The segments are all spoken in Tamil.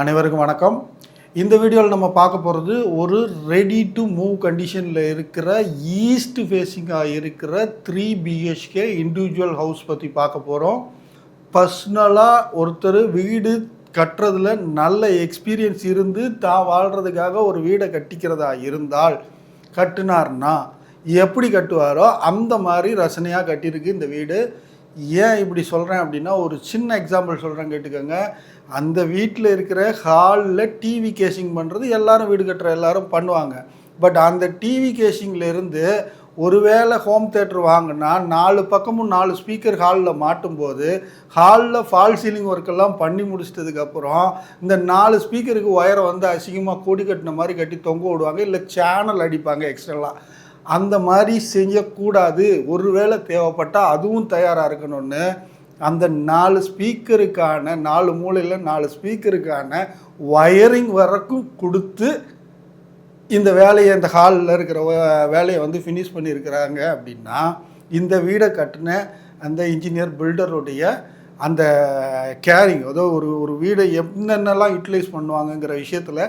அனைவருக்கும் வணக்கம். இந்த வீடியோவில் நம்ம பார்க்க போகிறது ஒரு ரெடி டு மூவ் கண்டிஷனில் இருக்கிற ஈஸ்ட் ஃபேஸிங்காக இருக்கிற 3 BHK இண்டிவிஜுவல் ஹவுஸ் பற்றி பார்க்க போகிறோம். பர்சனலாக ஒருத்தர் வீடு கட்டுறதுல நல்ல எக்ஸ்பீரியன்ஸ் இருந்து தான் வாழ்கிறதுக்காக ஒரு வீடை கட்டிக்கிறதா இருந்தால் கட்டினார்னா எப்படி கட்டுவாரோ அந்த மாதிரி ரசனையாக கட்டியிருக்கு இந்த வீடு. ஏன் இப்படி சொல்கிறேன் அப்படின்னா, ஒரு சின்ன எக்ஸாம்பிள் சொல்கிறேன் கேட்டுக்கோங்க. அந்த வீட்டில் இருக்கிற ஹாலில் டிவி கேசிங் பண்ணுறது எல்லாரும் வீடு கட்டுற எல்லாரும் பண்ணுவாங்க. பட் அந்த டிவி கேசிங்லேருந்து ஒருவேளை ஹோம் தேட்டர் வாங்கினா 4 பக்கமும் 4 ஸ்பீக்கர் ஹாலில் மாட்டும்போது ஹாலில் ஃபால் சீலிங் ஒர்க்கெல்லாம் பண்ணி முடிச்சிட்டதுக்கப்புறம் இந்த 4 ஸ்பீக்கருக்கு ஒயரை வந்து அசிங்கமாக கொடி கட்டின மாதிரி கட்டி தொங்க விடுவாங்க, இல்லை சேனல் அடிப்பாங்க எக்ஸ்ட்ரலாம். அந்த மாதிரி செய்யக்கூடாது. ஒருவேளை தேவைப்பட்டால் அதுவும் தயாராக இருக்கணும்னு அந்த 4 ஸ்பீக்கருக்கான 4 மூலையில் 4 ஸ்பீக்கருக்கான ஒயரிங் வரைக்கும் கொடுத்து இந்த வேலையை, இந்த ஹாலில் இருக்கிற வேலையை வந்து ஃபினிஷ் பண்ணியிருக்கிறாங்க. அப்படின்னா இந்த வீடை கட்டின அந்த இன்ஜினியர் பில்டருடைய அந்த கேரிங், அதாவது ஒரு வீடை என்னென்னலாம் யூட்டிலைஸ் பண்ணுவாங்கங்கிற விஷயத்தில்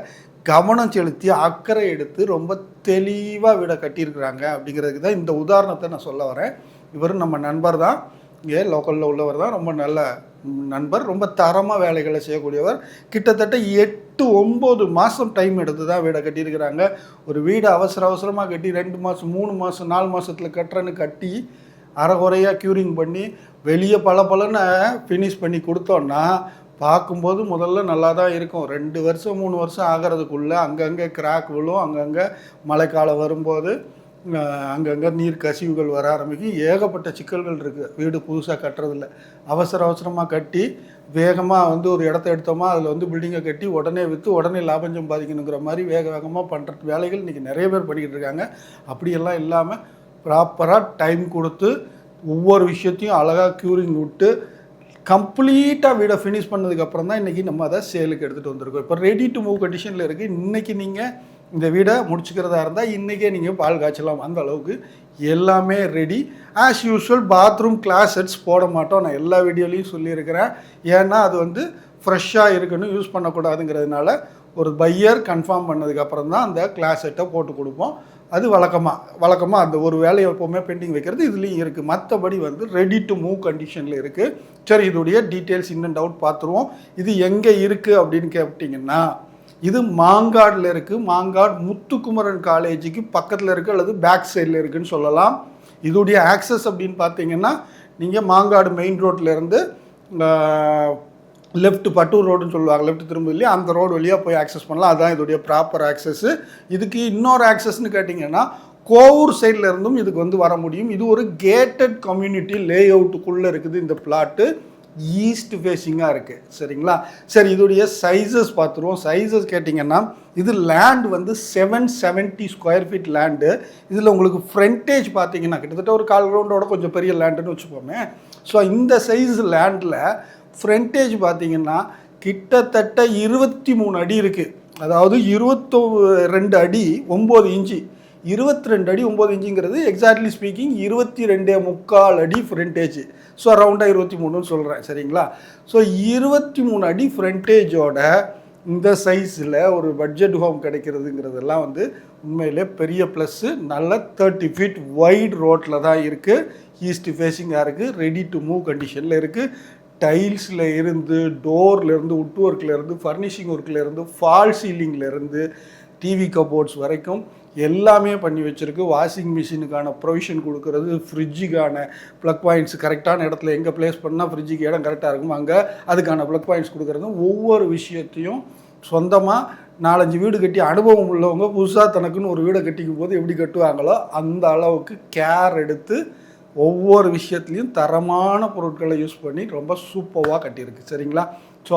கவனம் செலுத்தி அக்கறை எடுத்து ரொம்ப தெளிவாக வீடை கட்டியிருக்கிறாங்க. அப்படிங்கிறதுக்கு தான் இந்த உதாரணத்தை நான் சொல்ல வரேன். இவர் நம்ம நண்பர் தான், இங்கே லோக்கலில் உள்ளவர் தான், ரொம்ப நல்ல நண்பர், ரொம்ப தரமாக வேலைகளை செய்யக்கூடியவர். கிட்டத்தட்ட 8-9 மாதம் டைம் எடுத்து தான் வீடை கட்டியிருக்கிறாங்க. ஒரு வீடை அவசரமாக கட்டி 2 மாதம் 3 மாதம் 4 மாதத்தில் கட்டுறன்னு கட்டி அரைகுறையாக க்யூரிங் பண்ணி வெளியே பலன்னு ஃபினிஷ் பண்ணி கொடுத்தோன்னா பார்க்கும்போது முதல்ல நல்லா தான் இருக்கும். 2 வருஷம் 3 வருஷம் ஆகிறதுக்குள்ளே அங்கங்கே கிராக் விழும், அங்கங்கே மழைக்காலம் வரும்போது அங்கங்கே நீர் கசிவுகள் வர ஆரம்பிக்கும். ஏகப்பட்ட சிக்கல்கள் இருக்குது வீடு புதுசாக கட்டுறதில்ல. அவசரமாக கட்டி வேகமாக வந்து ஒரு இடத்த எடுத்தோமா அதில் வந்து பில்டிங்கை கட்டி உடனே விற்று உடனே லாபம் சம்பாதிக்கணுங்கிற மாதிரி வேகமாக பண்ணுற வேலைகள் இன்றைக்கி நிறைய பேர் பண்ணிக்கிட்டு இருக்காங்க. அப்படியெல்லாம் இல்லாமல் ப்ராப்பராக டைம் கொடுத்து ஒவ்வொரு விஷயத்தையும் அழகாக க்யூரிங் விட்டு கம்ப்ளீட்டாக வீடை ஃபினிஷ் பண்ணதுக்கப்புறம் தான் இன்றைக்கி நம்ம அதை சேலுக்கு எடுத்துகிட்டு வந்திருக்கோம். இப்போ ரெடி டு மூவ் கண்டிஷனில் இருக்குது. இன்றைக்கி நீங்கள் இந்த வீடை முடிச்சுக்கிறதா இருந்தால் இன்றைக்கே நீங்கள் பால் காய்ச்சலாம். அந்த அளவுக்கு எல்லாமே ready. As usual bathroom glass sets போட மாட்டோம், நான் எல்லா வீடியோலையும் சொல்லியிருக்கிறேன். ஏன்னா அது வந்து ஃப்ரெஷ்ஷாக இருக்கணும், யூஸ் பண்ணக்கூடாதுங்கிறதுனால ஒரு பையர் கன்ஃபார்ம் பண்ணதுக்கப்புறம் தான் அந்த கிளாஸ் செட்டை போட்டு கொடுப்போம். அது வழக்கமாக அந்த ஒரு வேலையை எப்போவுமே பெண்டிங் வைக்கிறது இதுலேயும் இருக்குது. மற்றபடி வந்து ரெடி டு மூவ் கண்டிஷனில் இருக்குது. சரி, இதோடைய டீட்டெயில்ஸ் இன்னும் டவுட் பார்த்துருவோம். இது எங்கே இருக்குது அப்படின்னு கேட்டிங்கன்னா, இது மாங்காடில் இருக்குது. மாங்காடு முத்துக்குமரன் காலேஜுக்கு பக்கத்தில் இருக்குது, அல்லது பேக் சைடில் இருக்குதுன்னு சொல்லலாம். இதோடைய ஆக்சஸ் அப்படின்னு பார்த்தீங்கன்னா, நீங்கள் மாங்காடு மெயின் ரோட்லேருந்து லெஃப்ட் பட்டூர் ரோடுன்னு சொல்லுவாங்க, லெஃப்ட் திரும்ப இல்லையா, அந்த ரோடு வழியாக போய் ஆக்சஸ் பண்ணலாம். அதுதான் இதோடைய ப்ராப்பர் ஆக்சஸ்ஸு. இதுக்கு இன்னொரு ஆக்சஸ்ன்னு கேட்டிங்கன்னா, கோவூர் சைடில் இருந்தும் இதுக்கு வந்து வர முடியும். இது ஒரு கேட்டட் கம்யூனிட்டி லே அவுட்டுக்குள்ளே இருக்குது. இந்த பிளாட்டு ஈஸ்ட் ஃபேஸிங்காக இருக்குது. சரிங்களா? சரி, இதோடைய சைஸஸ் பார்த்துருவோம். சைஸஸ் கேட்டிங்கன்னா, இது லேண்ட் வந்து 770 ஸ்கொயர் ஃபீட் லேண்டு. இதில் உங்களுக்கு ஃப்ரண்டேஜ் பார்த்தீங்கன்னா கிட்டத்தட்ட ஒரு 1/4 கிரவுண்டோட கொஞ்சம் பெரிய லேண்டுன்னு வச்சுப்போமே. ஸோ இந்த சைஸ் லேண்டில் ஃப்ரண்டேஜ் பார்த்தீங்கன்னா கிட்டத்தட்ட 23 அடி இருக்குது. அதாவது 22 அடி 9 இன்ச்சு. 22 அடி 9 இன்ச்சுங்கிறது எக்ஸாக்ட்லி ஸ்பீக்கிங் 22.25 அடி ஃப்ரண்டேஜ். ஸோ ரவுண்டாக 23ன்னு சொல்கிறேன். சரிங்களா? ஸோ 23 அடி ஃப்ரண்டேஜோட இந்த சைஸில் ஒரு பட்ஜெட் ஹோம் கிடைக்கிறதுங்கிறதெல்லாம் வந்து உண்மையிலே பெரிய ப்ளஸ்ஸு. நல்ல 30 ஃபீட் வைட் ரோட்டில் தான் இருக்குது. ஈஸ்ட் ஃபேஸிங்காக இருக்குது. ரெடி டு மூவ் கண்டிஷனில் இருக்குது. டைல்ஸில் இருந்து, டோர்லேருந்து, உட் ஒர்க்லேருந்து, ஃபர்னிஷிங் ஒர்க்லேருந்து, ஃபால் சீலிங்லேருந்து, டிவி கபோர்ட்ஸ் வரைக்கும் எல்லாமே பண்ணி வச்சுருக்கு. வாஷிங் மிஷினுக்கான ப்ரொவிஷன் கொடுக்கறது, ஃப்ரிட்ஜுக்கான ப்ளக் பாயிண்ட்ஸ் கரெக்டான இடத்துல எங்கே ப்ளேஸ் பண்ணால் ஃப்ரிட்ஜுக்கு இடம் கரெக்டாக இருக்கும் அங்கே அதுக்கான ப்ளக் பாயிண்ட்ஸ் கொடுக்குறது, ஒவ்வொரு விஷயத்தையும் சொந்தமாக 4-5 வீடு கட்டி அனுபவம் உள்ளவங்க புதுசாக தனக்குன்னு ஒரு வீடை கட்டிக்கும் போது எப்படி கட்டுவாங்களோ அந்த அளவுக்கு கேர் எடுத்து ஒவ்வொரு விஷயத்துலையும் தரமான பொருட்களை யூஸ் பண்ணி ரொம்ப சூப்பராக கட்டியிருக்கு. சரிங்களா? ஸோ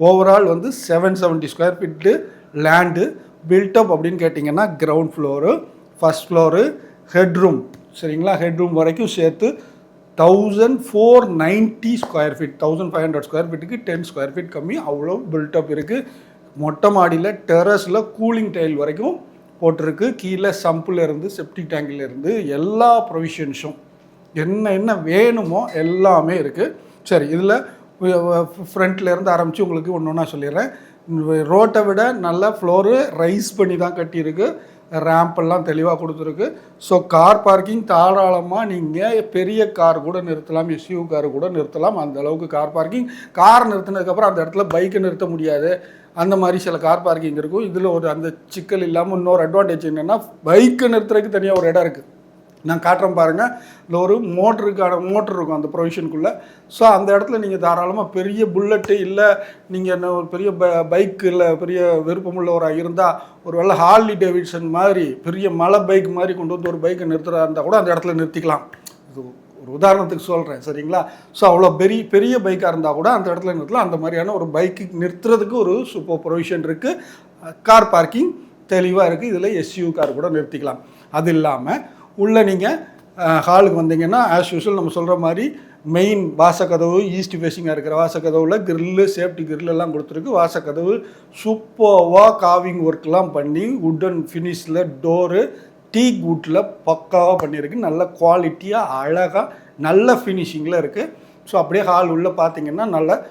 ஓவரால் வந்து 770 ஸ்கொயர் ஃபீட்டு லேண்டு பில்டப் அப்படின்னு கேட்டிங்கன்னா, ground floor, first floor, headroom, சரிங்களா, ஹெட்ரூம் வரைக்கும் சேர்த்து 1490 ஸ்கொயர் ஃபீட், 1500 ஸ்கொயர் ஃபீட்டுக்கு 10 ஸ்கொயர் ஃபீட் கம்மி, அவ்வளோ பில்டப் இருக்குது. மொட்டை மாடியில் டெரஸில் கூலிங் டைல் வரைக்கும் போட்டிருக்கு. கீழே சம்பிலேருந்து செப்டிக் டேங்கிலேருந்து எல்லா ப்ரொவிஷன்ஸும் என்ன வேணுமோ எல்லாமே இருக்குது. சரி, இதில் ஃப்ரண்ட்லேருந்து ஆரம்பித்து உங்களுக்கு ஒன்று ஒன்றா சொல்லிடுறேன். ரோட்டை விட நல்ல ஃப்ளோரு ரைஸ் பண்ணி தான் கட்டியிருக்கு, ரேம்பெல்லாம் தெளிவாக கொடுத்துருக்கு. ஸோ கார் பார்க்கிங் தாராளமாக நீங்கள் பெரிய கார் கூட நிறுத்தலாம், எஸ்யூ கார் கூட நிறுத்தலாம். அந்த அளவுக்கு கார் பார்க்கிங். கார் நிறுத்தினதுக்கப்புறம் அந்த இடத்துல பைக்கை நிறுத்த முடியாது, அந்த மாதிரி சில கார் பார்க்கிங் இருக்கும். இதில் ஒரு அந்த சிக்கல் இல்லாமல் இன்னொரு அட்வான்டேஜ் என்னென்னா பைக்கை நிறுத்துறதுக்கு தனியாக ஒரு இடம் இருக்குது. நான் காட்டுறேன் பாருங்கள், இல்லை ஒரு மோட்ரு இருக்கும் அந்த ப்ரொவிஷனுக்குள்ளே. ஸோ அந்த இடத்துல நீங்கள் தாராளமாக பெரிய புல்லட்டு இல்லை, நீங்கள் என்ன ஒரு பெரிய பைக் இல்லை, பெரிய விருப்பமுள்ளவராக இருந்தால் ஒரு வேளை ஹார்லி டேவிட்சன் மாதிரி பெரிய மலை பைக் மாதிரி கொண்டு வந்து ஒரு பைக்கை நிறுத்துறா இருந்தால் கூட அந்த இடத்துல நிறுத்திக்கலாம். இது ஒரு உதாரணத்துக்கு சொல்கிறேன், சரிங்களா? ஸோ அவ்வளோ பெரிய பைக்காக இருந்தால் கூட அந்த இடத்துல நிறுத்தலாம். அந்த மாதிரியான ஒரு பைக்கு நிறுத்துறதுக்கு ஒரு சூப்பர் ப்ரொவிஷன் இருக்குது. கார் பார்க்கிங் தெளிவாக இருக்குது. இதில் எஸ்யூ கார் கூட நிறுத்திக்கலாம். அது இல்லாமல் உள்ளே நீங்கள் ஹாலுக்கு வந்தீங்கன்னா ஆஸ் யூஸ்வல் நம்ம சொல்கிற மாதிரி மெயின் வாசக்கதவு ஈஸ்ட் ஃபேஸிங்காக இருக்கிற வாசக்கதவில் கிரில்லு, சேஃப்டி கிரில் எல்லாம் கொடுத்துருக்கு. வாசக்கதவு சூப்பர்வாக காவிங் ஒர்க்லாம் பண்ணி உட்டன் ஃபினிஷில் டோரு டீக் வுட்டில் பக்காவாக பண்ணியிருக்கு. நல்ல குவாலிட்டியாக அழகாக நல்ல ஃபினிஷிங்கில் இருக்குது. ஸோ அப்படியே ஹால் உள்ளே பார்த்தீங்கன்னா நல்ல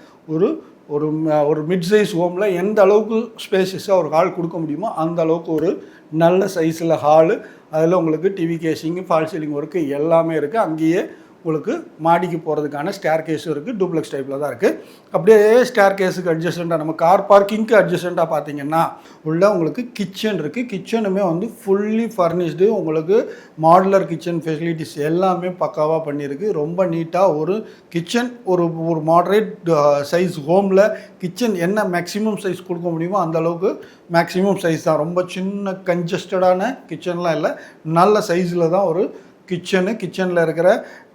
ஒரு மிட் சைஸ் ஹோமில் எந்த அளவுக்கு ஸ்பேஷஸாக ஒரு ஹால் கொடுக்க முடியுமோ அந்த அளவுக்கு ஒரு நல்ல சைஸில் ஹாலு. அதில் உங்களுக்கு டிவி கேசிங்கு, ஃபால் சீலிங் ஒர்க்கு எல்லாமே இருக்குது. அங்கேயே உங்களுக்கு மாடிக்கு போகிறதுக்கான ஸ்டேர் கேஸும் இருக்குது. டூப்ளெக்ஸ் டைப்பில் தான் இருக்குது. அப்படியே ஸ்டேர் கேஸுக்கு அட்ஜஸ்டண்ட்டாக நம்ம கார் பார்க்கிங்க்கு அட்ஜஸ்டண்ட்டாக பார்த்தீங்கன்னா உள்ள உங்களுக்கு கிச்சன் இருக்குது. கிச்சனுமே வந்து ஃபுல்லி ஃபர்னிஷ்டு. உங்களுக்கு மாடுலர் கிச்சன் ஃபெசிலிட்டிஸ் எல்லாமே பக்காவாக பண்ணியிருக்கு. ரொம்ப நீட்டாக ஒரு கிச்சன், ஒரு மாடரேட் சைஸ் ஹோமில் கிச்சன் என்ன மேக்ஸிமம் சைஸ் கொடுக்க முடியுமோ அந்த அளவுக்கு மேக்ஸிமம் சைஸ் தான். ரொம்ப சின்ன கன்ஜஸ்டடான கிச்சன்லாம் இல்லை, நல்ல சைஸில் தான் ஒரு கிச்சனில் இருக்கிற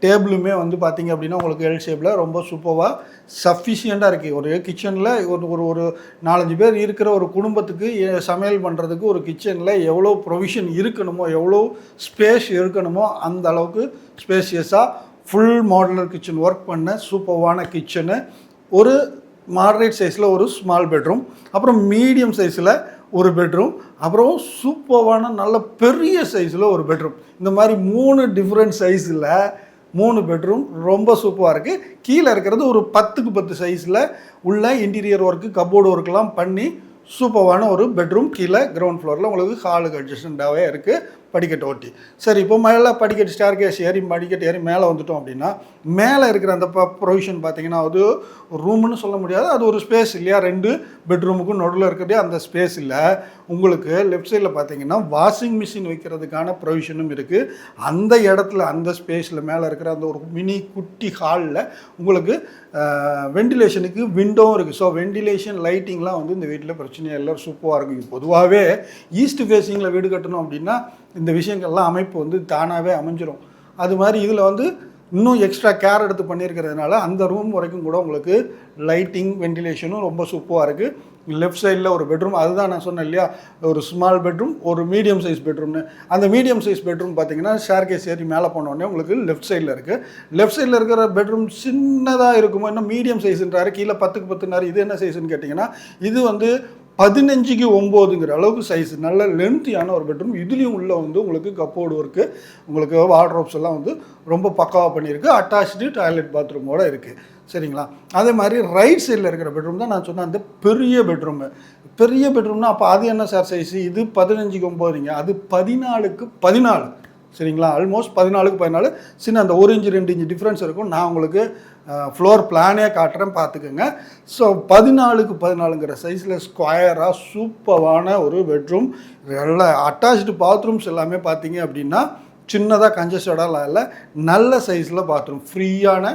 டேபிளுமே வந்து பார்த்திங்க அப்படின்னா உங்களுக்கு எல் ஷேப்பில் ரொம்ப சூப்பராக சஃபிஷியண்ட்டாக இருக்குது. ஒரு கிச்சனில் ஒரு 4-5 பேர் இருக்கிற ஒரு குடும்பத்துக்கு சமையல் பண்ணுறதுக்கு ஒரு கிச்சனில் எவ்வளோ ப்ரொவிஷன் இருக்கணுமோ, எவ்வளோ ஸ்பேஸ் இருக்கணுமோ அந்த அளவுக்கு ஸ்பேஷியஸாக ஃபுல் மாடுலர் கிச்சன் ஒர்க் பண்ண சூப்பரான கிச்சனு. ஒரு மாடரேட் சைஸில் ஒரு ஸ்மால் பெட்ரூம், அப்புறம் மீடியம் சைஸில் ஒரு பெட்ரூம், அப்புறம் சூப்பரான நல்ல பெரிய சைஸில் ஒரு பெட்ரூம். இந்த மாதிரி 3 டிஃப்ரெண்ட் சைஸில் 3 பெட்ரூம் ரொம்ப சூப்பராக இருக்குது. கீழே இருக்கிறது ஒரு 10க்கு 10 சைஸில் உள்ள இன்டீரியர் ஒர்க்கு, கப்போர்டு ஒர்க்கெலாம் பண்ணி சூப்பரான ஒரு பெட்ரூம் கீழே கிரவுண்ட் ஃப்ளோரில் உங்களுக்கு ஹாலுக்கு அட்ஜஸ்டண்ட்டாகவே இருக்குது, படிக்கட்டு ஓட்டி. சரி, இப்போ மேலே படிக்கட்டு ஸ்டேர் கேஸ் படிக்கட்டு ஏறி மேலே வந்துட்டோம் அப்படின்னா மேலே இருக்கிற அந்த ப்ரொவிஷன் பார்த்தீங்கன்னா அது ரூம்னு சொல்ல முடியாது, அது ஒரு ஸ்பேஸ் இல்லையா? 2 பெட்ரூமுக்கும் நடுவில் இருக்கிறதே அந்த ஸ்பேஸ் இல்லை. உங்களுக்கு லெஃப்ட் சைடில் பார்த்தீங்கன்னா வாஷிங் மிஷின் வைக்கிறதுக்கான ப்ரொவிஷனும் இருக்குது. அந்த இடத்துல அந்த ஸ்பேஸில் மேலே இருக்கிற அந்த ஒரு மினி குட்டி ஹாலில் உங்களுக்கு வெண்டிலேஷனுக்கு விண்டோவும் இருக்குது. ஸோ வெண்டிலேஷன் லைட்டிங்லாம் வந்து இந்த வீட்டில் பிரச்சனையாக எல்லோரும் சூப்பராக இருக்குது. பொதுவாகவே ஈஸ்ட் ஃபேஸிங்கில் வீடு கட்டணும் அப்படின்னா இந்த விஷயங்கள்லாம் அமைப்பு வந்து தானாகவே அமைஞ்சிரும். அது மாதிரி இதில் வந்து இன்னும் எக்ஸ்ட்ரா கேர் எடுத்து பண்ணியிருக்கிறதுனால அந்த ரூம் வரைக்கும் கூட உங்களுக்கு லைட்டிங், வெண்டிலேஷனும் ரொம்ப சூப்பராக இருக்குது. லெஃப்ட் சைடில் ஒரு பெட்ரூம், அதுதான் நான் சொன்னேன் இல்லையா, ஒரு ஸ்மால் பெட்ரூம், ஒரு மீடியம் சைஸ் பெட்ரூம்னு. அந்த மீடியம் சைஸ் பெட்ரூம் பார்த்தீங்கன்னா ஸ்டேர் கேஸ் ஏறி மேலே போனோடனே உங்களுக்கு லெஃப்ட் சைடில் இருக்குது. லெஃப்ட் சைடில் இருக்கிற பெட்ரூம் சின்னதாக இருக்குமோ, இன்னும் மீடியம் சைஸுன்றாரு, கீழே 10க்கு 10னாரு. இது என்ன சைஸுன்னு கேட்டிங்கன்னா இது வந்து 15க்கு 9ங்கிற அளவுக்கு சைஸ், நல்ல லென்த்தியான ஒரு பெட்ரூம். இதுலேயும் உள்ள வந்து உங்களுக்கு கப்போர்டு ஒர்க்கு, உங்களுக்கு வார்ட்ரோப்ஸ் எல்லாம் வந்து ரொம்ப பக்காவாக பண்ணியிருக்கு. அட்டாச்சு டாய்லெட் பாத்ரூமோடு இருக்குது, சரிங்களா? அதே மாதிரி ரைட் சைடில் இருக்கிற பெட்ரூம் தான் நான் சொன்னேன் அந்த பெரிய பெட்ரூமு. பெரிய பெட்ரூம்னா அப்போ அது என்ன சார் சைஸு? இது 15க்கு 9ங்க, அது 14க்கு 14, சரிங்களா? ஆல்மோஸ்ட் 14க்கு 14. சின்ன அந்த 1 இன்ச்சு 2 இன்ச்சு டிஃப்ரென்ஸ் இருக்கும். நான் உங்களுக்கு ஃப்ளோர் பிளானே காட்டுறேன், பார்த்துக்கோங்க. ஸோ 14க்கு 14ங்கிற சைஸில் ஸ்கொயராக சூப்பரான ஒரு பெட்ரூம். நல்ல அட்டாச்சு பாத்ரூம்ஸ் எல்லாமே பார்த்தீங்க அப்படின்னா சின்னதாக கன்ஜஸ்டடாலாம் இல்லை, நல்ல சைஸில் பாத்ரூம், ஃப்ரீயான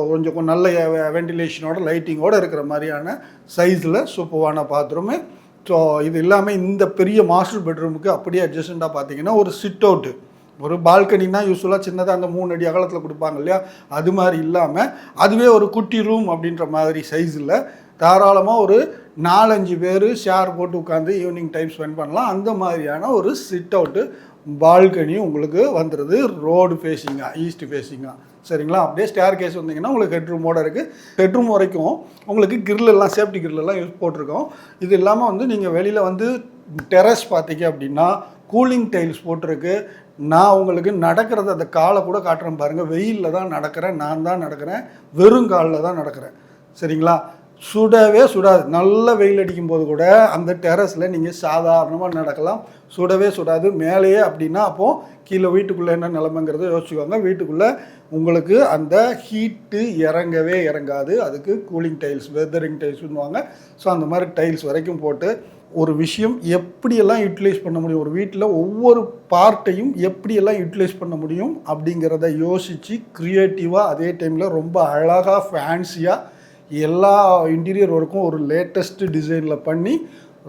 கொஞ்சம் நல்ல வெண்டிலேஷனோட லைட்டிங்கோடு இருக்கிற மாதிரியான சைஸில் சூப்பரான பாத்ரூமு. ஸோ இது இல்லாமல் இந்த பெரிய மாஸ்டர் பெட்ரூமுக்கு அப்படியே அட்ஜஸ்டண்ட்டாக பார்த்தீங்கன்னா ஒரு சிட் அவுட்டு, ஒரு பால்கனினா யூஸ்வலாக சின்னதாக அந்த 3 அடி அகலத்தில் கொடுப்பாங்க இல்லையா, அது மாதிரி இல்லாமல் அதுவே ஒரு குட்டி ரூம் அப்படின்ற மாதிரி சைஸில் தாராளமாக ஒரு 4-5 பேர் ஷேர் போட்டு உட்காந்து ஈவினிங் டைம் ஸ்பெண்ட் பண்ணலாம். அந்த மாதிரியான ஒரு சிட் அவுட்டு பால்கனியும் உங்களுக்கு வந்துடுது. ரோடு ஃபேஸிங்காக, ஈஸ்ட் ஃபேஸிங்காக, சரிங்களா? அப்படியே ஸ்டேர் கேஸ் வந்தீங்கன்னா உங்களுக்கு ஹெட்ரூமோடு இருக்குது. ஹெட்ரூம் வரைக்கும் உங்களுக்கு கிரில்லெல்லாம், சேஃப்டி கிரில்லெல்லாம் யூஸ் போட்டிருக்கோம். இது இல்லாமல் வந்து நீங்கள் வெளியில் வந்து டெரஸ் பார்த்தீங்க அப்படின்னா கூலிங் டைல்ஸ் போட்டிருக்கு. நான் உங்களுக்கு நடக்கிறது அந்த காலை கூட காட்டுறேன் பாருங்கள். வெயிலில் தான் நடக்கிறேன், நான் தான் நடக்கிறேன், வெறும் காலில் தான் நடக்கிறேன், சரிங்களா? சுடவே சுடாது. நல்ல வெயில் அடிக்கும் போது கூட அந்த டெரஸில் நீங்கள் சாதாரணமாக நடக்கலாம், சுடவே சுடாது. மேலேயே அப்படின்னா அப்போது கீழே வீட்டுக்குள்ளே என்ன நிலமைங்கிறத யோசிச்சுக்கோங்க. வீட்டுக்குள்ளே உங்களுக்கு அந்த ஹீட்டு இறங்கவே இறங்காது. அதுக்கு கூலிங் டைல்ஸ், வெதரிங் டைல்ஸ்னுவாங்க. ஸோ அந்த மாதிரி டைல்ஸ் வரைக்கும் போட்டு ஒரு விஷயம் எப்படியெல்லாம் யூட்டிலைஸ் பண்ண முடியும், ஒரு வீட்டில் ஒவ்வொரு பார்ட்டையும் எப்படியெல்லாம் யூட்டிலைஸ் பண்ண முடியும் அப்படிங்கிறத யோசித்து க்ரியேட்டிவாக, அதே டைமில் ரொம்ப அழகாக ஃபேன்சியாக எல்லா இன்டீரியர் ஒர்க்கும் ஒரு லேட்டஸ்ட் டிசைனில் பண்ணி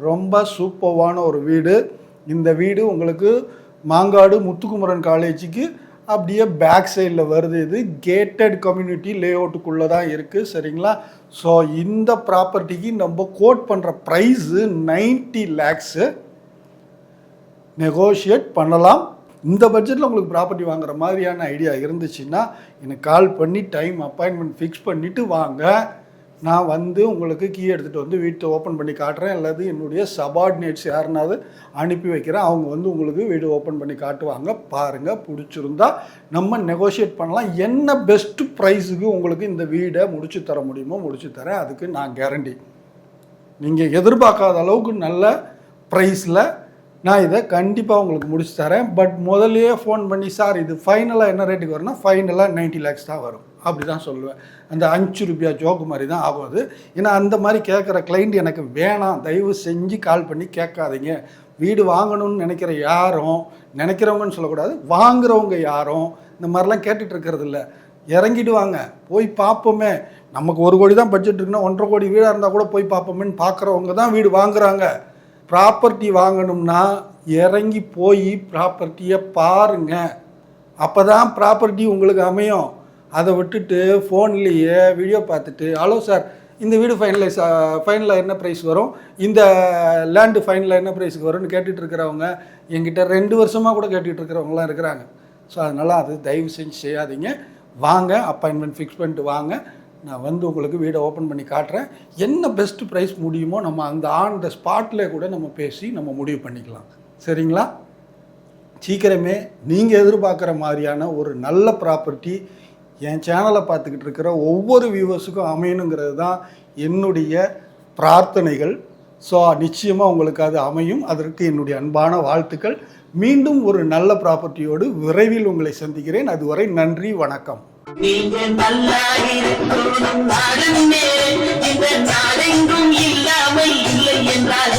ரொம்ப சூப்பர்வான ஒரு வீடு. இந்த வீடு உங்களுக்கு மாங்காடு முத்துக்குமரன் காலேஜுக்கு அப்படியே பேக் சைடில் வருது. இது கேட்டட் கம்யூனிட்டி லேஅவுட்டுக்குள்ளே தான் இருக்குது, சரிங்களா? ஸோ இந்த ப்ராப்பர்ட்டிக்கு நம்ம கோட் பண்ணுற ப்ரைஸு 90 lakhs. நெகோஷியேட் பண்ணலாம். இந்த பட்ஜெட்டில் உங்களுக்கு ப்ராப்பர்ட்டி வாங்குற மாதிரியான ஐடியா இருந்துச்சுன்னா எனக்கு கால் பண்ணி டைம் அப்பாயின்மெண்ட் ஃபிக்ஸ் பண்ணிவிட்டு வாங்க. நான் வந்து உங்களுக்கு கீ எடுத்துகிட்டு வந்து வீட்டை ஓப்பன் பண்ணி காட்டுறேன். அல்லது என்னுடைய சபார்டினேட்ஸ் யாருனாவது அனுப்பி வைக்கிறேன், அவங்க வந்து உங்களுக்கு வீடு ஓப்பன் பண்ணி காட்டுவாங்க. பாருங்கள், பிடிச்சிருந்தா நம்ம நெகோஷியேட் பண்ணலாம். என்ன பெஸ்ட்டு ப்ரைஸுக்கு உங்களுக்கு இந்த வீடை முடிச்சு தர முடியுமோ முடிச்சு தரேன். அதுக்கு நான் கேரண்டி. நீங்கள் எதிர்பார்க்காத அளவுக்கு நல்ல ப்ரைஸில் நான் இதை கண்டிப்பாக உங்களுக்கு முடிச்சு தரேன். பட் முதல்லையே ஃபோன் பண்ணி, சார் இது ஃபைனலாக என்ன ரேட்டுக்கு வரும்னா ஃபைனலாக 90 lakhs தான் வரும் அப்படி தான் சொல்லுவேன். அந்த 5 ரூபாய் ஜோக்கு மாதிரி தான் ஆகும் அது. ஏன்னா அந்த மாதிரி கேட்குற கிளைண்ட் எனக்கு வேணாம், தயவு செஞ்சு கால் பண்ணி கேட்காதீங்க. வீடு வாங்கணும்னு நினைக்கிற யாரும், நினைக்கிறவங்கன்னு சொல்லக்கூடாது, வாங்குறவங்க யாரும் இந்த மாதிரிலாம் கேட்டுட்டு இருக்கிறது இல்லை. இறங்கிடுவாங்க, போய் பார்ப்போமே, நமக்கு 1 கோடி தான் பட்ஜெட் இருக்குன்னா 1.5 கோடி வீடாக இருந்தால் கூட போய் பார்ப்போமேன்னு பார்க்குறவங்க தான் வீடு வாங்குறாங்க. ப்ராப்பர்ட்டி வாங்கணும்னா இறங்கி போய் ப்ராப்பர்ட்டியை பாருங்கள், அப்போ தான் ப்ராப்பர்ட்டி உங்களுக்கு அமையும். அதை விட்டுட்டு ஃபோன்லேயே வீடியோ பார்த்துட்டு, ஹலோ சார் இந்த வீடு ஃபைனலாக என்ன ப்ரைஸ் வரும், இந்த லேண்டு ஃபைனலாக என்ன ப்ரைஸுக்கு வரும்னு கேட்டுட்டு இருக்கிறவங்க என்கிட்ட 2 வருஷமாக கூட கேட்டுட்டு இருக்கிறவங்களாம் இருக்கிறாங்க. ஸோ அதனால் அது தயவு செஞ்சு செய்யாதீங்க. வாங்க, அப்பாயின்மெண்ட் ஃபிக்ஸ் பண்ணிட்டு வாங்க. நான் வந்து உங்களுக்கு வீடை ஓப்பன் பண்ணி காட்டுறேன். என்ன பெஸ்ட்டு ப்ரைஸ் முடியுமோ நம்ம அந்த ஆன் த ஸ்பாட்டில் கூட நம்ம பேசி நம்ம முடிவு பண்ணிக்கலாம், சரிங்களா? சீக்கிரமே நீங்கள் எதிர்பார்க்குற மாதிரியான ஒரு நல்ல ப்ராப்பர்ட்டி என் சேனலை பார்த்துக்கிட்டு இருக்கிற ஒவ்வொரு வியூவர்ஸுக்கும் அமையணுங்கிறது தான் என்னுடைய பிரார்த்தனைகள். ஸோ நிச்சயமாக உங்களுக்கு அது அமையும். அதற்கு என்னுடைய அன்பான வாழ்த்துக்கள். மீண்டும் ஒரு நல்ல ப்ராப்பர்ட்டியோடு விரைவில் உங்களை சந்திக்கிறேன். அதுவரை நன்றி, வணக்கம். நீங்க நல்லா இருக்கணும், நாடெங்கும் இல்லாமல் இல்லை என்றால்